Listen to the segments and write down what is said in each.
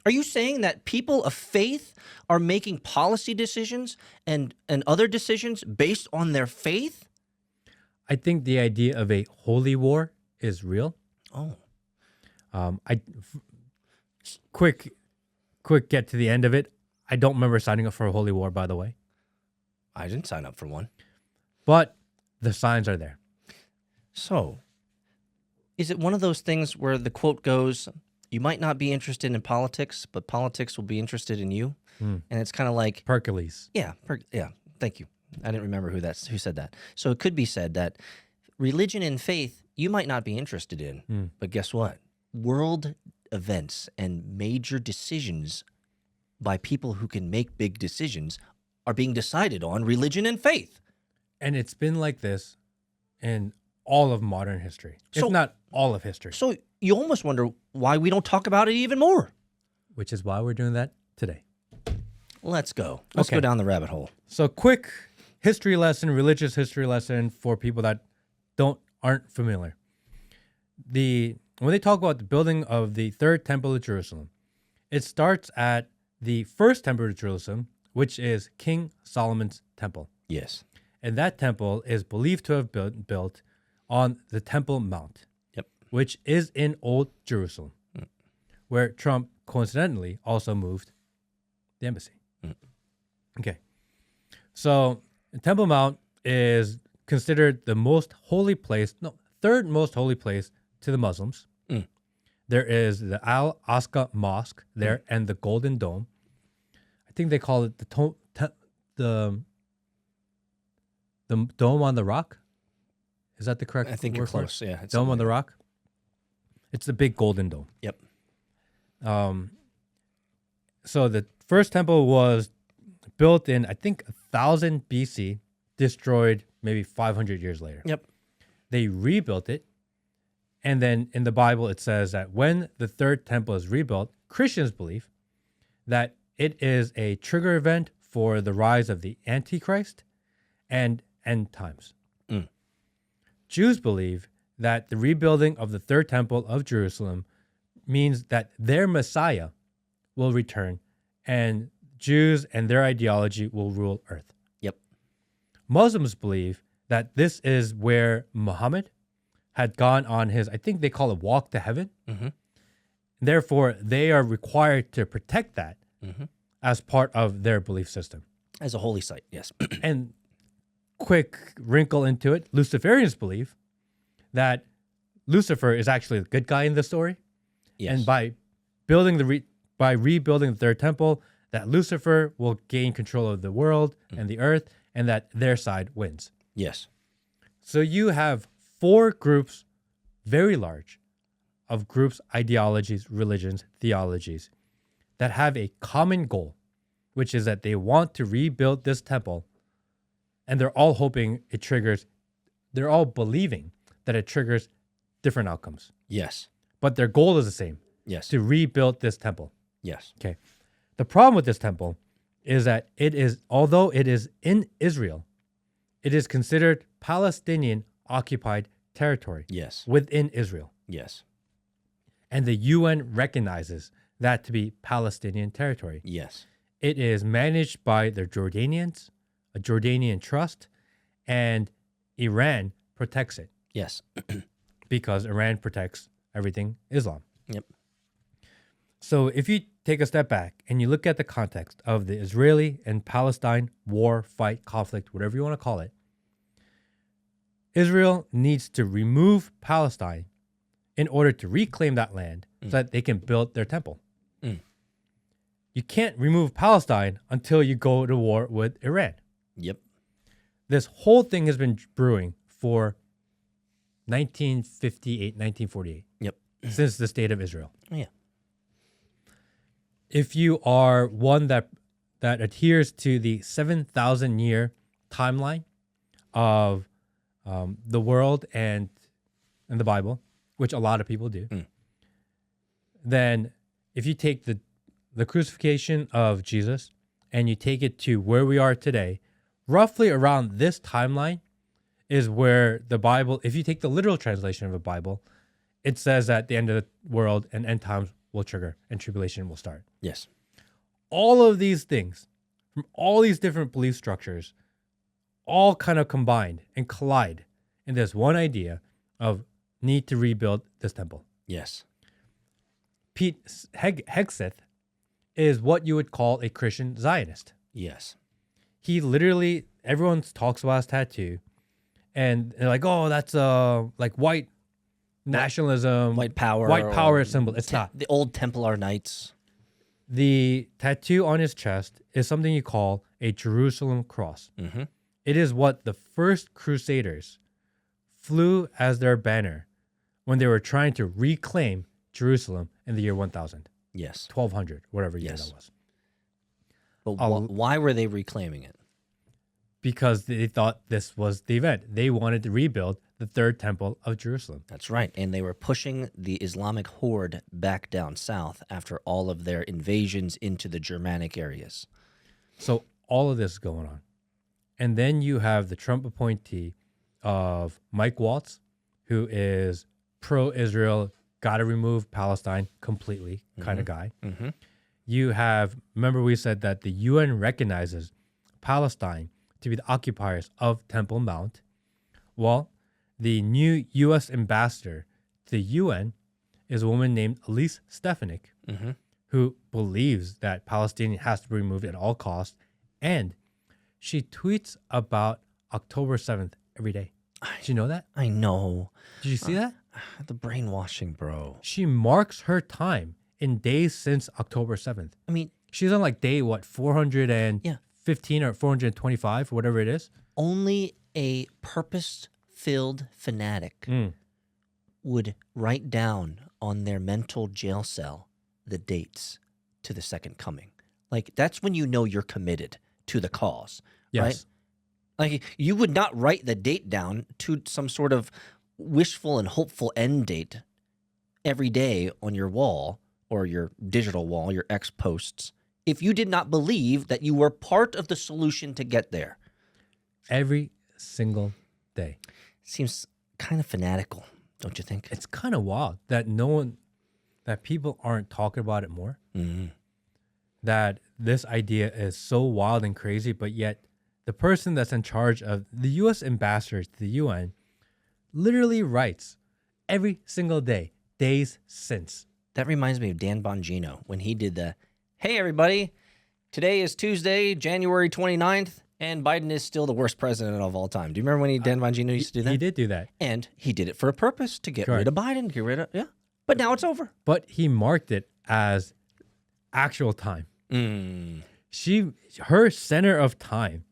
Are you saying that people of faith are making policy decisions and other decisions based on their faith? I think the idea of a holy war is real. Oh, I quick get to the end of it. I don't remember signing up for a holy war, by the way, I didn't sign up for one. but the signs are there. So, is it one of those things where the quote goes, you might not be interested in politics, but politics will be interested in you? And it's kind of like, Hercules. yeah, thank you. I didn't remember who said that. So it could be said that religion and faith you might not be interested in, but guess what? World events and major decisions by people who can make big decisions are being decided on religion and faith. And it's been like this in all of modern history, So- if not all of history, So you almost wonder why we don't talk about it even more. which is why we're doing that today. Let's go. Let's Okay. go down the rabbit hole. So quick history lesson, religious history lesson for people that aren't familiar. When they talk about the building of the third temple of Jerusalem, it starts at the first temple of Jerusalem, which is King Solomon's temple. Yes. And that temple is believed to have been built on the Temple Mount, Yep. which is in Old Jerusalem, where Trump coincidentally also moved the embassy. Okay. So the Temple Mount is considered the most holy place, third most holy place to the Muslims. There is the Al-Aqsa Mosque there and the Golden Dome. I think they call it the Dome on the Rock. Is that the correct I think you're word for it? close. Yeah. it's Dome on something the like Rock. It's the big golden dome. that. Yep. So the first temple was built in, I think, 1000 BC, destroyed maybe 500 years later. Yep. They rebuilt it. And then in the Bible, it says that when the third temple is rebuilt, Christians believe that it is a trigger event for the rise of the Antichrist and end times. Jews believe that the rebuilding of the third temple of Jerusalem means that their Messiah will return and Jews and their ideology will rule earth. Yep. Muslims believe that this is where Muhammad had gone on his, I think they call it walk to heaven. Therefore, they are required to protect that as part of their belief system. As a holy site. Yes. And quick wrinkle into it, Luciferians believe that Lucifer is actually the good guy in the story. Yes. And by building by rebuilding the third temple, that Lucifer will gain control of the world and the earth, and that their side wins. Yes. So you have 4 groups, very large, of groups, ideologies, religions, theologies, that have a common goal, which is that they want to rebuild this temple, and they're all hoping it triggers, they're all believing that it triggers different outcomes. Yes. But their goal is the same, Yes. to rebuild this temple. Yes. Okay. The problem with this temple is that although it is in Israel, it is considered Palestinian occupied territory Yes. within Israel. Yes. And the UN recognizes that to be Palestinian territory. Yes. It is managed by the Jordanians, a Jordanian trust, and Iran protects it Yes. because Iran protects everything Islam. Yep. So if you take a step back and you look at the context of the Israeli and Palestine war, fight, conflict, whatever you want to call it, Israel needs to remove Palestine in order to reclaim that land so that they can build their temple. You can't remove Palestine until you go to war with Iran. Yep. This whole thing has been brewing for 1958, 1948, Yep. since the state of Israel. Yeah. If you are one that adheres to the 7,000 year timeline of the world and the Bible, which a lot of people do, then if you take the crucifixion of Jesus and you take it to where we are today, roughly around this timeline is where the Bible, if you take the literal translation of the Bible, it says that the end of the world and end times will trigger and tribulation will start. Yes. All of these things from all these different belief structures all kind of combined and collide in this one idea of need to rebuild this temple. Yes. Pete Hegseth is what you would call a Christian Zionist. Yes. He literally, everyone talks about his tattoo, and they're like, "Oh, that's like white nationalism, White power symbol." It's not. The old Templar Knights. The tattoo on his chest is something you call a Jerusalem cross. Mm-hmm. It is what the first Crusaders flew as their banner when they were trying to reclaim Jerusalem in the year 1000, Yes. 1200, whatever year Yes. that was. But why were they reclaiming it? Because they thought this was the event. They wanted to rebuild the third temple of Jerusalem. That's right. And they were pushing the Islamic horde back down south after all of their invasions into the Germanic areas. So all of this is going on. And then you have the Trump appointee of Mike Waltz, who is pro-Israel, got to remove Palestine completely kind of guy. Mm-hmm. You have, remember we said that the UN recognizes Palestine to be the occupiers of Temple Mount. Well, the new U.S. ambassador to the UN is a woman named Elise Stefanik, Mm-hmm. who believes that Palestine has to be removed at all costs. And she tweets about October 7th every day. Did you know that? I know. Did you see that? The brainwashing, bro. She marks her time in days since October 7th. I mean, She's on like day, 415 or 425, whatever it is. only a purpose-filled fanatic would write down on their mental jail cell the dates to the second coming. Like, that's when you know you're committed to the cause, Yes. right? Like, you would not write the date down to some sort of wishful and hopeful end date every day on your wall or your digital wall, your X posts, if you did not believe that you were part of the solution to get there. Every single day. Seems kind of fanatical, don't you think? It's kind of wild that that people aren't talking about it more. Mm-hmm. That this idea is so wild and crazy, but yet the person that's in charge of the U.S. ambassador to the UN literally writes every single day, days since. That reminds me of Dan Bongino when he did the, "Hey, everybody, today is Tuesday, January 29th, and Biden is still the worst president of all time." Do you remember when Dan Bongino used to do that? He did do that. And he did it for a purpose, to get Correct. rid of Biden, yeah. But now it's over. But he marked it as actual time. Her center of time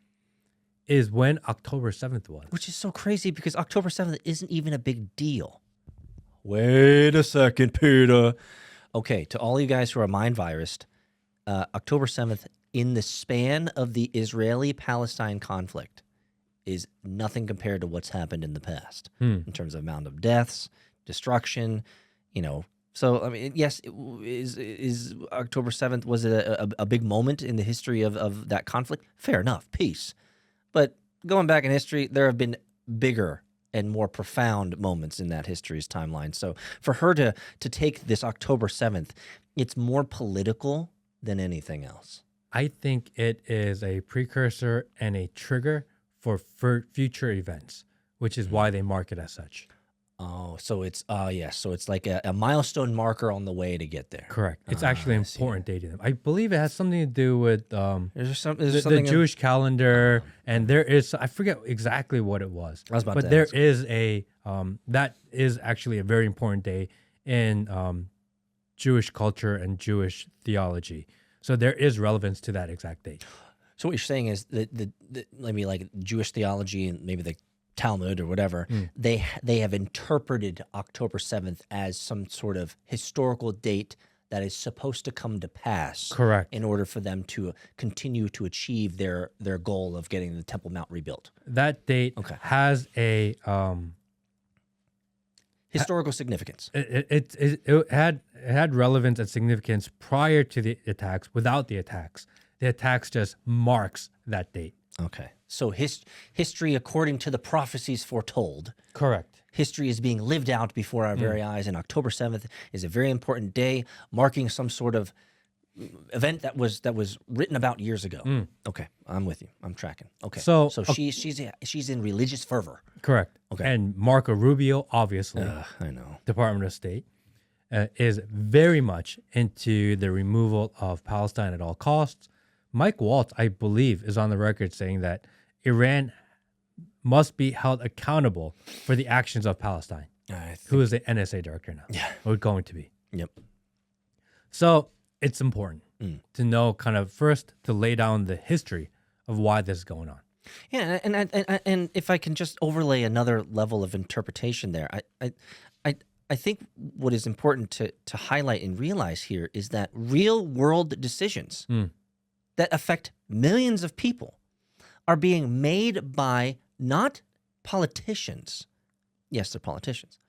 is when October 7th was. Which is so crazy because October 7th isn't even a big deal. Wait a second, Peter. Okay, to all you guys who are mind virused, October 7th, in the span of the Israeli-Palestine conflict, is nothing compared to what's happened in the past in terms of amount of deaths, destruction, So, I mean, yes, is October 7th, was it a big moment in the history of that conflict? Fair enough, peace. But going back in history, there have been bigger and more profound moments in that history's timeline. So for her to take this October 7th, it's more political than anything else. I think it is a precursor and a trigger for future events, which is why they mark it as such. Oh, so it's yes, so it's like a milestone marker on the way to get there. Correct. It's actually an important day to them. I believe it has something to do with the Jewish calendar, and there is, I forget exactly what it was. I was about but to there ask. is that is actually a very important day in Jewish culture and Jewish theology. So there is relevance to that exact date. So what you're saying is that maybe like Jewish theology and maybe the Talmud or whatever, they have interpreted October 7th as some sort of historical date that is supposed to come to pass. Correct. In order for them to continue to achieve their goal of getting the Temple Mount rebuilt. That date has a historical significance. It had relevance and significance prior to the attacks. Without the attacks just marks that date. Okay. So history, according to the prophecies foretold, Correct. history is being lived out before our very eyes. And October 7th is a very important day, marking some sort of event that was written about years ago. Okay, I'm with you. I'm tracking. Okay. So she's in religious fervor. Correct. Okay. And Marco Rubio, obviously, I know. Department of State, is very much into the removal of Palestine at all costs. Mike Waltz, I believe, is on the record saying that Iran must be held accountable for the actions of Palestine. Who is the NSA director now? Yeah. Or going to be. Yep. So it's important to know, kind of first, to lay down the history of why this is going on. Yeah, and if I can just overlay another level of interpretation there, I think what is important to highlight and realize here is that real world decisions that affect millions of people are being made by not politicians. Yes, they're politicians,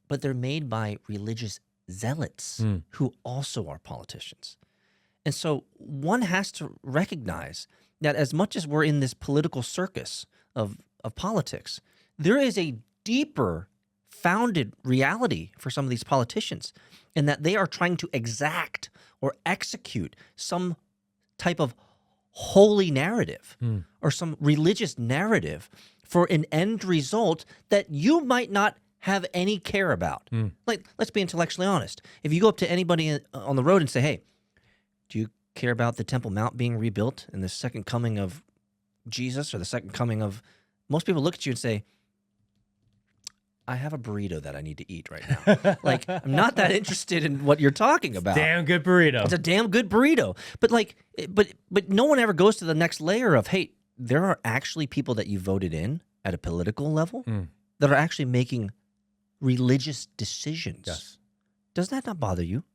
but they're made by religious zealots who also are politicians. And so one has to recognize that as much as we're in this political circus of politics, there is a deeper founded reality for some of these politicians, in that they are trying to exact or execute some type of holy narrative or some religious narrative for an end result that you might not have any care about. Like, let's be intellectually honest. If you go up to anybody on the road and say, hey, do you care about the Temple Mount being rebuilt and the second coming of Jesus or the second coming of... Most people look at you and say, I have a burrito that I need to eat right now. Like, I'm not that interested in what you're talking about. Damn good burrito. It's a damn good burrito. But like, but no one ever goes to the next layer of, hey, there are actually people that you voted in at a political level that are actually making religious decisions. Yes. Does that not bother you?